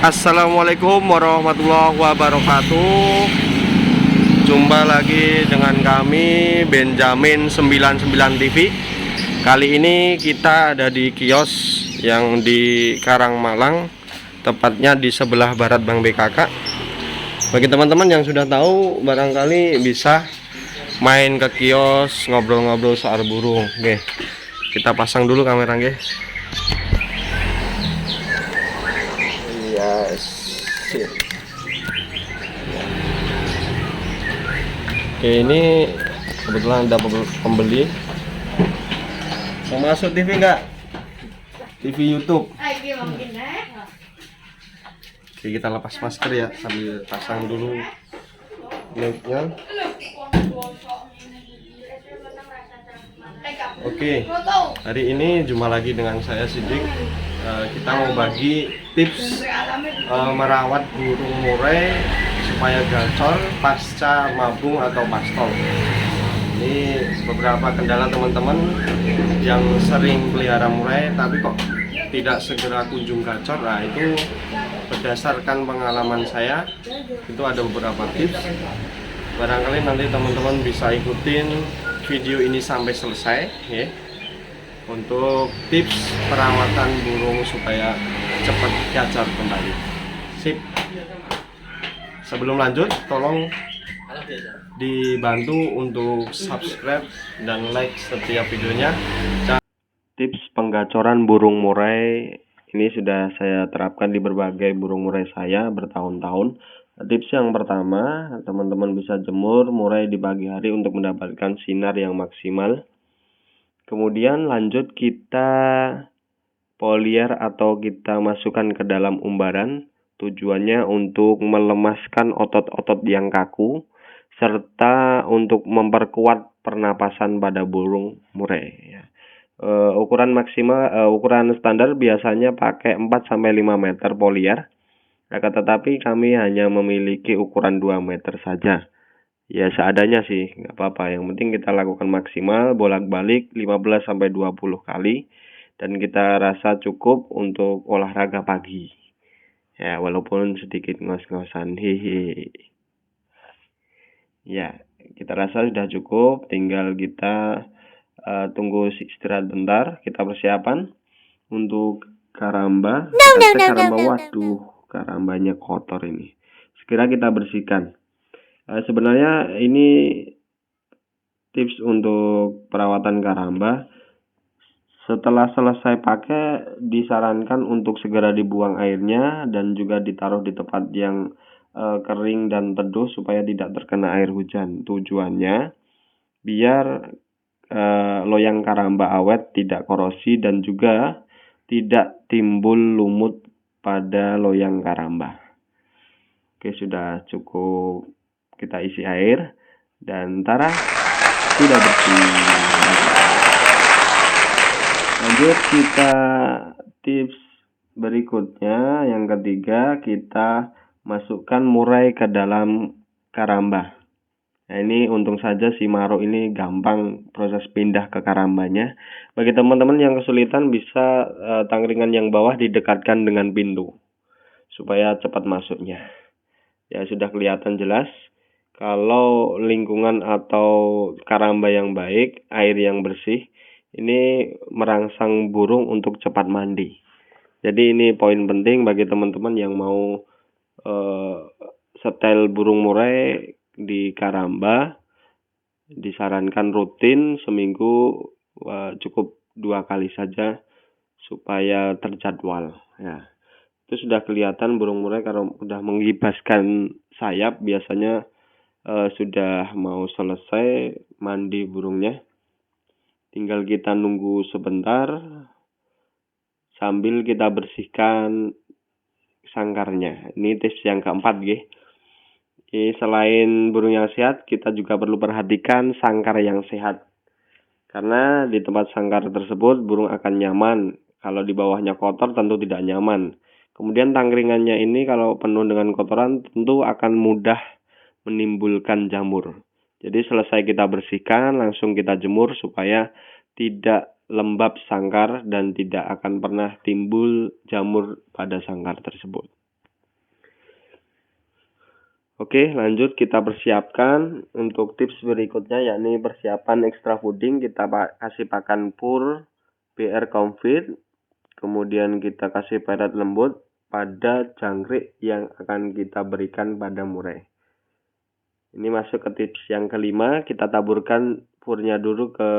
Assalamualaikum warahmatullahi wabarakatuh. Jumpa lagi dengan kami Benjamin 99 TV. Kali ini kita ada di kios yang di Karangmalang, tepatnya di sebelah barat Bank BKK. Bagi teman-teman yang sudah tahu, barangkali bisa main ke kios ngobrol-ngobrol soal burung. Oke, kita pasang dulu kamera, nggih. Sip. Oke, ini kebetulan ada pembeli. Mau masuk TV enggak? TV YouTube. Oke, kita lepas masker ya sambil pasang dulu mic-nya. Oke, hari ini jumpa lagi dengan saya Sidik. Kita mau bagi tips merawat burung murai supaya gacor pasca mabung atau pastol. Ini beberapa kendala teman-teman yang sering pelihara murai tapi kok tidak segera kunjung gacor. Nah, itu berdasarkan pengalaman saya, itu ada beberapa tips. Barangkali nanti teman-teman bisa ikutin video ini sampai selesai ya, untuk tips perawatan burung supaya cepat gacor kembali. Sip. Sebelum lanjut, tolong dibantu untuk subscribe dan like setiap videonya. Tips penggacoran burung murai ini sudah saya terapkan di berbagai burung murai saya bertahun-tahun. Tips yang pertama, teman-teman bisa jemur murai di pagi hari untuk mendapatkan sinar yang maksimal. Kemudian lanjut kita polier atau kita masukkan ke dalam umbaran. Tujuannya untuk melemaskan otot-otot yang kaku serta untuk memperkuat pernapasan pada burung murai ya. Ukuran maksimal, ukuran standar biasanya pakai 4-5 meter polier. Akan tetapi kami hanya memiliki ukuran 2 meter saja. Ya seadanya sih, nggak apa-apa. Yang penting kita lakukan maksimal, bolak-balik 15-20 kali. Dan kita rasa cukup untuk olahraga pagi. Ya, walaupun sedikit ngos-ngosan. Hihi. Ya, kita rasa sudah cukup. Tinggal kita tunggu istirahat bentar. Kita persiapan untuk karamba. Karamba, waduh, karambanya kotor ini. Segera kita bersihkan. Sebenarnya ini tips untuk perawatan karamba. Setelah selesai pakai, disarankan untuk segera dibuang airnya dan juga ditaruh di tempat yang kering dan teduh supaya tidak terkena air hujan. Tujuannya biar loyang karamba awet, tidak korosi dan juga tidak timbul lumut pada loyang karamba. Oke, sudah cukup kita isi air dan tara sudah bersih. Lanjut kita tips berikutnya, yang ketiga, kita masukkan murai ke dalam karamba. Nah, ini untung saja si Maro ini gampang proses pindah ke karambanya. Bagi teman-teman yang kesulitan bisa tangkringan yang bawah didekatkan dengan pintu supaya cepat masuknya. Ya sudah kelihatan jelas kalau lingkungan atau karamba yang baik, air yang bersih, ini merangsang burung untuk cepat mandi. Jadi ini poin penting bagi teman-teman yang mau setel burung murai di karamba. Disarankan rutin seminggu, cukup 2 kali saja supaya terjadwal ya. Itu sudah kelihatan burung murai kalau sudah mengibaskan sayap, biasanya sudah mau selesai mandi burungnya. Tinggal kita nunggu sebentar sambil kita bersihkan sangkarnya. Ini tips yang keempat, nggih. Selain burung yang sehat, kita juga perlu perhatikan sangkar yang sehat. Karena di tempat sangkar tersebut burung akan nyaman. Kalau di bawahnya kotor tentu tidak nyaman. Kemudian tangkringannya ini kalau penuh dengan kotoran tentu akan mudah menimbulkan jamur. Jadi selesai kita bersihkan, langsung kita jemur supaya tidak lembab sangkar dan tidak akan pernah timbul jamur pada sangkar tersebut. Oke, lanjut kita persiapkan untuk tips berikutnya, yakni persiapan extra fooding. Kita kasih pakan pur BR Comfit, kemudian kita kasih pelet lembut pada jangkrik yang akan kita berikan pada murai. Ini masuk ke tips yang kelima, kita taburkan purnya dulu ke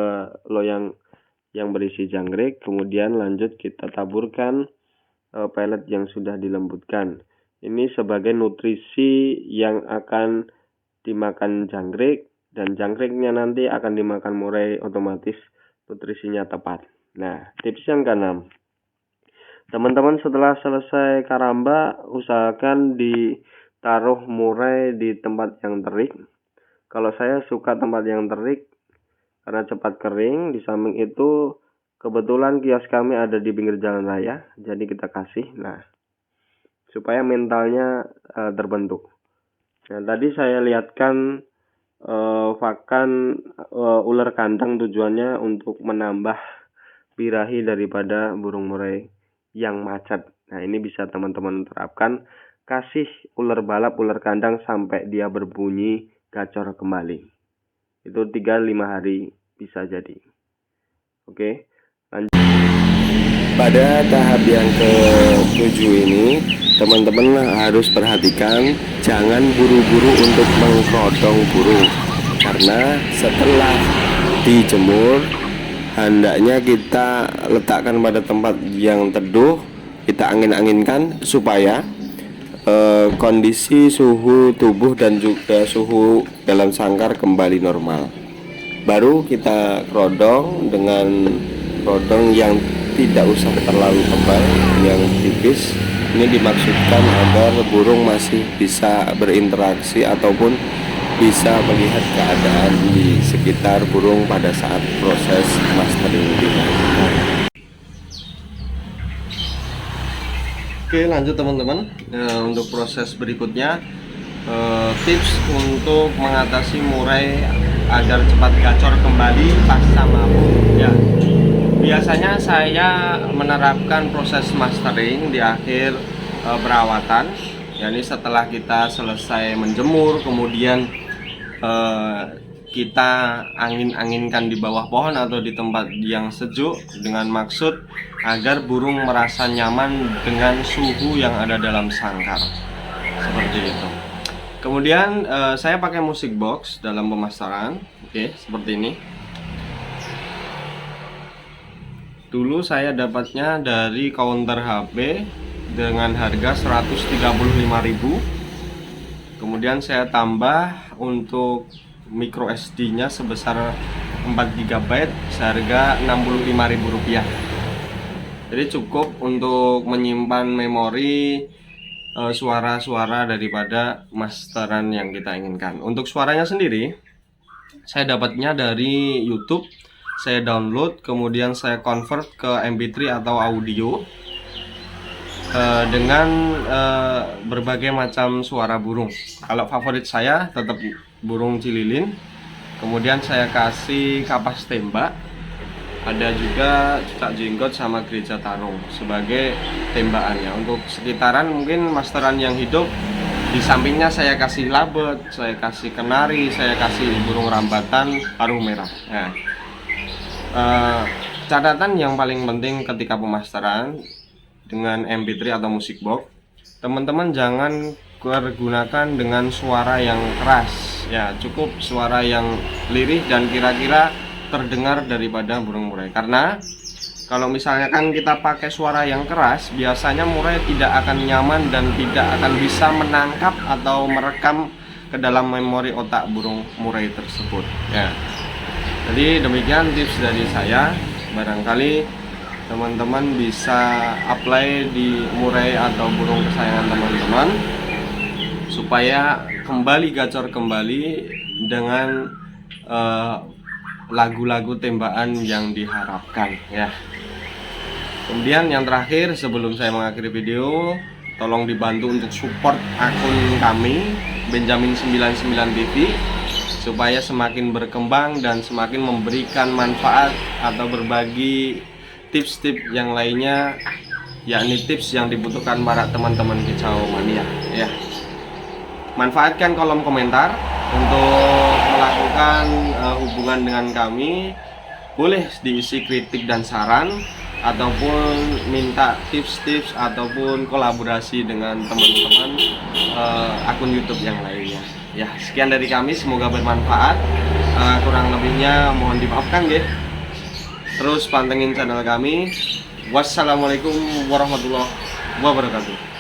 loyang yang berisi jangkrik, kemudian lanjut kita taburkan pelet yang sudah dilembutkan. Ini sebagai nutrisi yang akan dimakan jangkrik, dan jangkriknya nanti akan dimakan murai, otomatis nutrisinya tepat. Nah, tips yang keenam, teman-teman setelah selesai karamba, usahakan ditaruh murai di tempat yang terik. Kalau saya suka tempat yang terik karena cepat kering. Di samping itu kebetulan kios kami ada di pinggir jalan raya, jadi kita kasih. Nah, supaya mentalnya terbentuk. Nah, tadi saya lihatkan pakan ular kandang, tujuannya untuk menambah birahi daripada burung murai yang macet. Nah, ini bisa teman-teman terapkan, kasih ular balap, ular kandang sampai dia berbunyi gacor kembali. Itu 3-5 hari bisa jadi. Oke, lanjut. Pada tahap yang ke-7 ini, teman-teman harus perhatikan jangan buru-buru untuk mengkodong burung, karena setelah dijemur hendaknya kita letakkan pada tempat yang teduh, kita angin-anginkan supaya kondisi suhu tubuh dan juga suhu dalam sangkar kembali normal. Baru kita rodong dengan rodong yang tidak usah terlalu tebal, yang tipis. Ini dimaksudkan agar burung masih bisa berinteraksi ataupun bisa melihat keadaan di sekitar burung pada saat proses mastering dilakukan. Oke, lanjut teman-teman. Untuk proses berikutnya, tips untuk mengatasi murai agar cepat gacor kembali pasca mabuk, ya. Biasanya saya menerapkan proses mastering di akhir perawatan, yakni setelah kita selesai menjemur, kemudian kita angin-anginkan di bawah pohon atau di tempat yang sejuk, dengan maksud agar burung merasa nyaman dengan suhu yang ada dalam sangkar, seperti itu. Kemudian saya pakai musik box dalam pemasaran, oke, seperti ini. Dulu saya dapatnya dari counter HP dengan harga 135.000. Kemudian saya tambah untuk micro SD-nya sebesar 4 GB seharga Rp65.000. Jadi cukup untuk menyimpan memori suara-suara daripada masteran yang kita inginkan. Untuk suaranya sendiri, saya dapatnya dari YouTube. Saya download, kemudian saya convert ke MP3 atau audio dengan berbagai macam suara burung. Kalau favorit saya tetap burung cililin. Kemudian saya kasih kapas tembak, ada juga cucak jenggot sama gereja tarung sebagai tembakannya. Untuk sekitaran mungkin masteran yang hidup, di sampingnya saya kasih labet, saya kasih kenari, saya kasih burung rambatan, paruh merah. Nah, catatan yang paling penting ketika pemasteran dengan MP3 atau musik box, teman-teman jangan pergunakan dengan suara yang keras, ya, cukup suara yang lirih dan kira-kira terdengar daripada burung murai. Karena kalau misalnya kan kita pakai suara yang keras, biasanya murai tidak akan nyaman dan tidak akan bisa menangkap atau merekam ke dalam memori otak burung murai tersebut, ya. Jadi demikian tips dari saya, barangkali teman-teman bisa apply di murai atau burung kesayangan teman-teman supaya kembali gacor kembali dengan lagu-lagu tembakan yang diharapkan, ya. Kemudian yang terakhir, sebelum saya mengakhiri video, tolong dibantu untuk support akun kami Benjamin 99 TV supaya semakin berkembang dan semakin memberikan manfaat atau berbagi tips-tips yang lainnya, yakni tips yang dibutuhkan para teman-teman kicau mania, ya. manfaatkan kolom komentar untuk melakukan hubungan dengan kami. Boleh diisi kritik dan saran, ataupun minta tips-tips ataupun kolaborasi dengan teman-teman akun YouTube yang lainnya. Ya, sekian dari kami, semoga bermanfaat. Kurang lebihnya mohon dimaafkan ya. Terus pantengin channel kami. Wassalamualaikum warahmatullahi wabarakatuh.